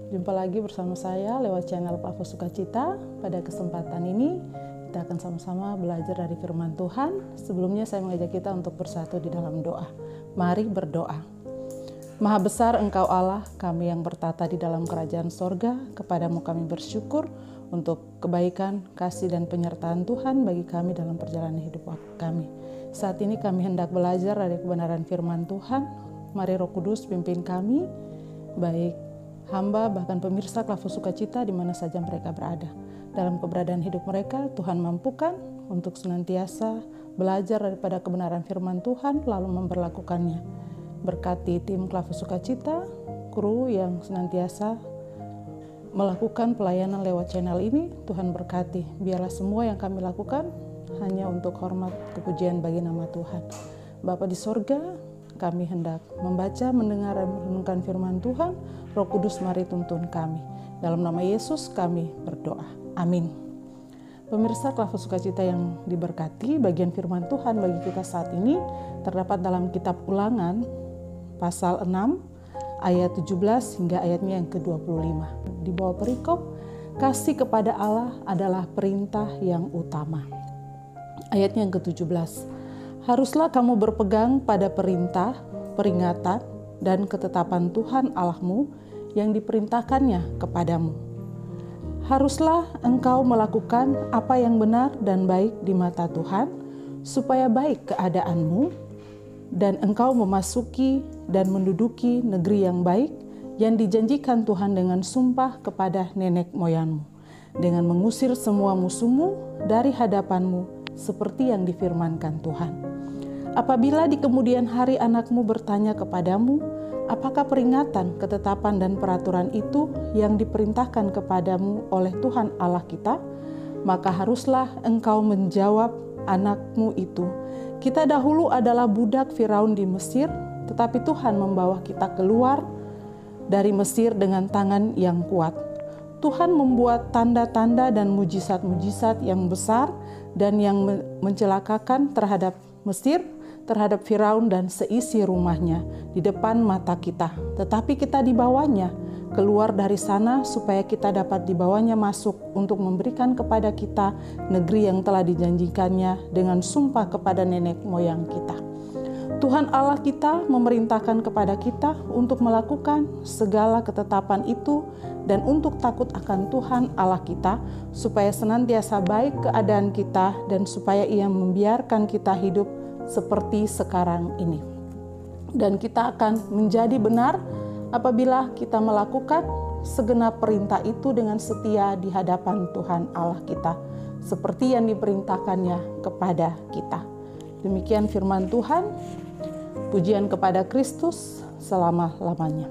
Jumpa lagi bersama saya lewat channel Klavus Sukacita. Pada kesempatan ini kita akan sama-sama belajar dari firman Tuhan. Sebelumnya saya mengajak kita untuk bersatu di dalam doa. Mari berdoa. Maha besar Engkau Allah, kami yang bertata di dalam kerajaan sorga, kepadamu kami bersyukur untuk kebaikan, kasih dan penyertaan Tuhan bagi kami dalam perjalanan hidup kami. Saat ini kami hendak belajar dari kebenaran firman Tuhan. Mari Roh Kudus pimpin kami, baik hamba bahkan pemirsa Klavus Sukacita di mana saja mereka berada. Dalam keberadaan hidup mereka, Tuhan mampukan untuk senantiasa belajar daripada kebenaran firman Tuhan lalu memberlakukannya. Berkati tim Klavus Sukacita, kru yang senantiasa melakukan pelayanan lewat channel ini, Tuhan berkati. Biarlah semua yang kami lakukan hanya untuk hormat kepujian bagi nama Tuhan. Bapa di sorga, kami hendak membaca, mendengar, dan merenungkan firman Tuhan. Roh Kudus mari tuntun kami. Dalam nama Yesus kami berdoa. Amin. Pemirsa Klavus Sukacita yang diberkati, bagian firman Tuhan bagi kita saat ini terdapat dalam kitab Ulangan pasal 6 ayat 17 hingga ayatnya yang ke-25. Di bawah perikop, kasih kepada Allah adalah perintah yang utama. Ayatnya yang ke-17. Haruslah kamu berpegang pada perintah, peringatan, dan ketetapan Tuhan Allahmu yang diperintahkannya kepadamu. Haruslah engkau melakukan apa yang benar dan baik di mata Tuhan, supaya baik keadaanmu, dan engkau memasuki dan menduduki negeri yang baik yang dijanjikan Tuhan dengan sumpah kepada nenek moyangmu, dengan mengusir semua musuhmu dari hadapanmu, seperti yang difirmankan Tuhan. Apabila di kemudian hari anakmu bertanya kepadamu, apakah peringatan, ketetapan, dan peraturan itu yang diperintahkan kepadamu oleh Tuhan Allah kita? Maka haruslah engkau menjawab anakmu itu, kita dahulu adalah budak Firaun di Mesir, tetapi Tuhan membawa kita keluar dari Mesir dengan tangan yang kuat. Tuhan membuat tanda-tanda dan mujizat-mujizat yang besar dan yang mencelakakan terhadap Mesir, terhadap Firaun dan seisi rumahnya di depan mata kita. Tetapi kita dibawanya keluar dari sana supaya kita dapat dibawanya masuk untuk memberikan kepada kita negeri yang telah dijanjikannya dengan sumpah kepada nenek moyang kita. Tuhan Allah kita memerintahkan kepada kita untuk melakukan segala ketetapan itu dan untuk takut akan Tuhan Allah kita, supaya senantiasa baik keadaan kita dan supaya Ia membiarkan kita hidup seperti sekarang ini. Dan kita akan menjadi benar apabila kita melakukan segenap perintah itu dengan setia di hadapan Tuhan Allah kita, seperti yang diperintahkannya kepada kita. Demikian firman Tuhan. Pujian kepada Kristus selama-lamanya.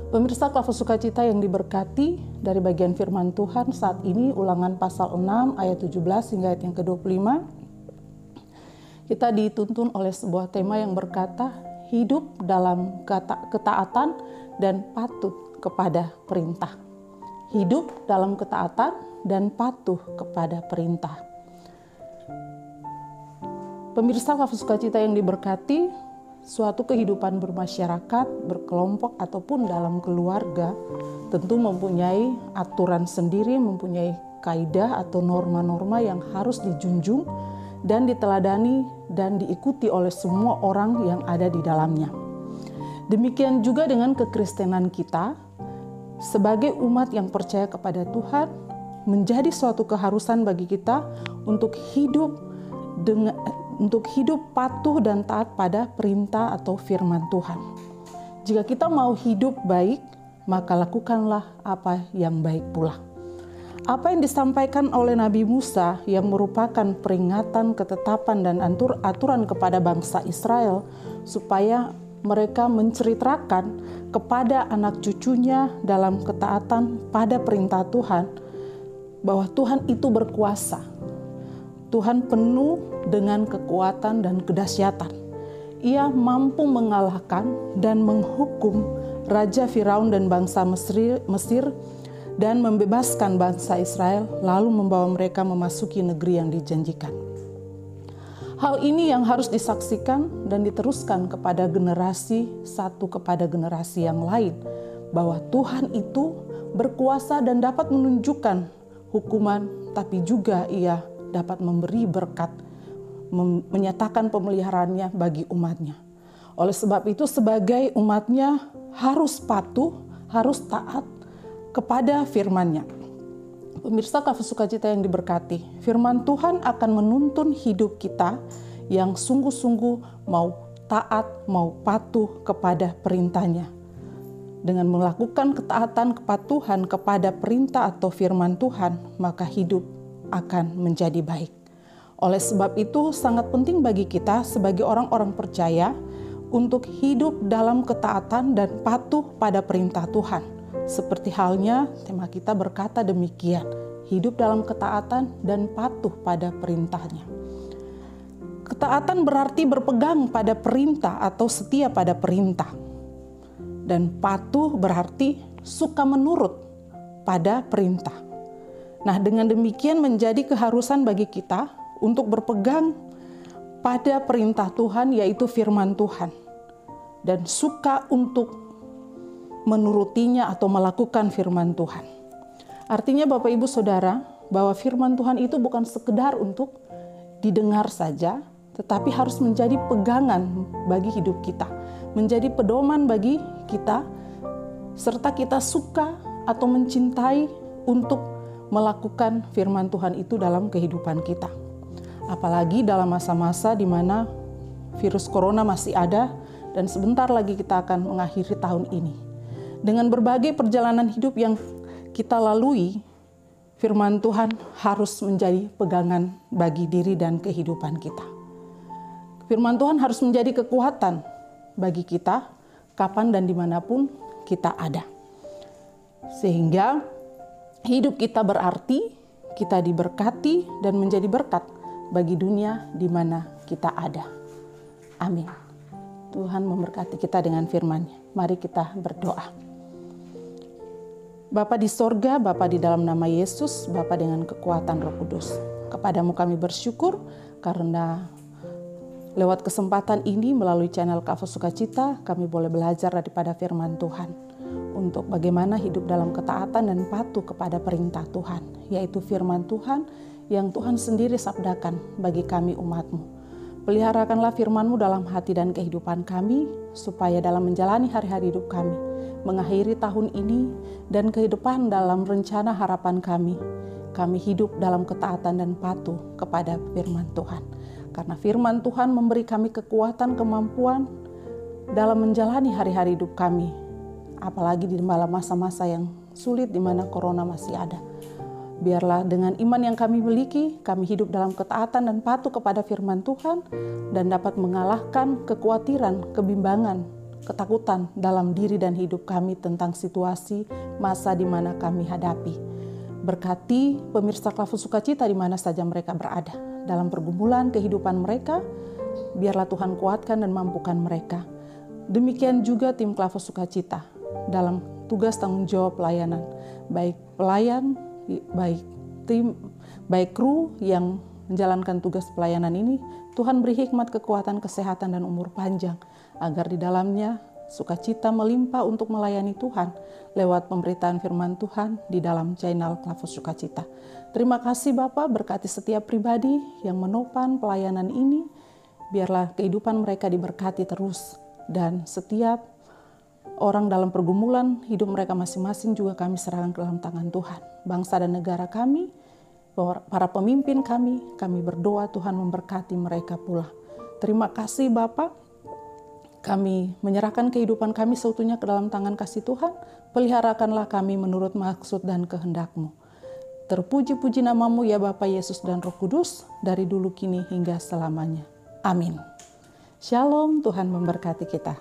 Pemirsa Klavus Sukacita yang diberkati, dari bagian firman Tuhan saat ini Ulangan pasal 6 ayat 17 hingga ayat yang ke-25. Kita dituntun oleh sebuah tema yang berkata, hidup dalam ketaatan dan patuh kepada perintah. Hidup dalam ketaatan dan patuh kepada perintah. Pemirsa Klavus Sukacita yang diberkati, suatu kehidupan bermasyarakat, berkelompok ataupun dalam keluarga tentu mempunyai aturan sendiri, mempunyai kaidah atau norma-norma yang harus dijunjung dan diteladani dan diikuti oleh semua orang yang ada di dalamnya. Demikian juga dengan kekristenan kita, sebagai umat yang percaya kepada Tuhan, menjadi suatu keharusan bagi kita untuk hidup patuh dan taat pada perintah atau firman Tuhan. Jika kita mau hidup baik, maka lakukanlah apa yang baik pula. Apa yang disampaikan oleh Nabi Musa yang merupakan peringatan, ketetapan, dan aturan kepada bangsa Israel supaya mereka menceritakan kepada anak cucunya dalam ketaatan pada perintah Tuhan, bahwa Tuhan itu berkuasa. Tuhan penuh dengan kekuatan dan kedahsyatan. Ia mampu mengalahkan dan menghukum Raja Firaun dan bangsa Mesir dan membebaskan bangsa Israel, lalu membawa mereka memasuki negeri yang dijanjikan. Hal ini yang harus disaksikan dan diteruskan kepada generasi satu kepada generasi yang lain, bahwa Tuhan itu berkuasa dan dapat menunjukkan hukuman, tapi juga Ia dapat memberi berkat, menyatakan pemeliharaannya bagi umatnya. Oleh sebab itu sebagai umatnya harus patuh, harus taat kepada firman-Nya. Pemirsa Kafe Sukacita yang diberkati, firman Tuhan akan menuntun hidup kita yang sungguh-sungguh mau taat, mau patuh kepada perintah-Nya. Dengan melakukan ketaatan kepatuhan kepada perintah atau firman Tuhan, maka hidup akan menjadi baik. Oleh sebab itu sangat penting bagi kita sebagai orang-orang percaya untuk hidup dalam ketaatan dan patuh pada perintah Tuhan. Seperti halnya tema kita berkata demikian, hidup dalam ketaatan dan patuh pada perintah-Nya. Ketaatan berarti berpegang pada perintah atau setia pada perintah. Dan patuh berarti suka menurut pada perintah. Nah, dengan demikian menjadi keharusan bagi kita untuk berpegang pada perintah Tuhan, yaitu firman Tuhan. Dan suka untuk menurutinya atau melakukan firman Tuhan. Artinya Bapak Ibu Saudara, bahwa firman Tuhan itu bukan sekedar untuk didengar saja, tetapi harus menjadi pegangan bagi hidup kita, menjadi pedoman bagi kita, serta kita suka atau mencintai untuk melakukan firman Tuhan itu dalam kehidupan kita. Apalagi dalam masa-masa di mana virus corona masih ada dan sebentar lagi kita akan mengakhiri tahun ini. Dengan berbagai perjalanan hidup yang kita lalui, firman Tuhan harus menjadi pegangan bagi diri dan kehidupan kita. Firman Tuhan harus menjadi kekuatan bagi kita kapan dan dimanapun kita ada. Sehingga hidup kita berarti, kita diberkati dan menjadi berkat bagi dunia di mana kita ada. Amin. Tuhan memberkati kita dengan firman-Nya. Mari kita berdoa. Bapa di sorga, Bapa di dalam nama Yesus, Bapa dengan kekuatan Roh Kudus. Kepadamu kami bersyukur karena lewat kesempatan ini melalui channel Kafe Sukacita kami boleh belajar daripada firman Tuhan. Untuk bagaimana hidup dalam ketaatan dan patuh kepada perintah Tuhan. Yaitu firman Tuhan yang Tuhan sendiri sabdakan bagi kami umat-Mu. Peliharakanlah firman-Mu dalam hati dan kehidupan kami, supaya dalam menjalani hari-hari hidup kami, mengakhiri tahun ini dan ke depan dalam rencana harapan kami hidup dalam ketaatan dan patuh kepada firman Tuhan. Karena firman Tuhan memberi kami kekuatan, kemampuan dalam menjalani hari-hari hidup kami. Apalagi di dalam masa-masa yang sulit di mana corona masih ada. Biarlah dengan iman yang kami miliki, kami hidup dalam ketaatan dan patuh kepada firman Tuhan dan dapat mengalahkan kekhawatiran, kebimbangan, ketakutan dalam diri dan hidup kami tentang situasi masa di mana kami hadapi. Berkati pemirsa Kafe Sukacita di mana saja mereka berada. Dalam pergumulan kehidupan mereka, biarlah Tuhan kuatkan dan mampukan mereka. Demikian juga tim Kafe Sukacita dalam tugas tanggung jawab pelayanan. Baik pelayan, baik kru yang menjalankan tugas pelayanan ini, Tuhan beri hikmat, kekuatan, kesehatan, dan umur panjang, agar di dalamnya sukacita melimpah untuk melayani Tuhan lewat pemberitaan firman Tuhan di dalam channel Kafe Sukacita. Terima kasih Bapak, berkati setiap pribadi yang menopang pelayanan ini, biarlah kehidupan mereka diberkati terus, dan setiap orang dalam pergumulan hidup mereka masing-masing juga kami serahkan ke dalam tangan Tuhan. Bangsa dan negara kami, para pemimpin kami berdoa Tuhan memberkati mereka pula. Terima kasih Bapak, kami menyerahkan kehidupan kami seutuhnya ke dalam tangan kasih Tuhan. Peliharakanlah kami menurut maksud dan kehendak-Mu. Terpuji-puji nama-Mu ya Bapa, Yesus dan Roh Kudus, dari dulu kini hingga selamanya. Amin. Shalom, Tuhan memberkati kita.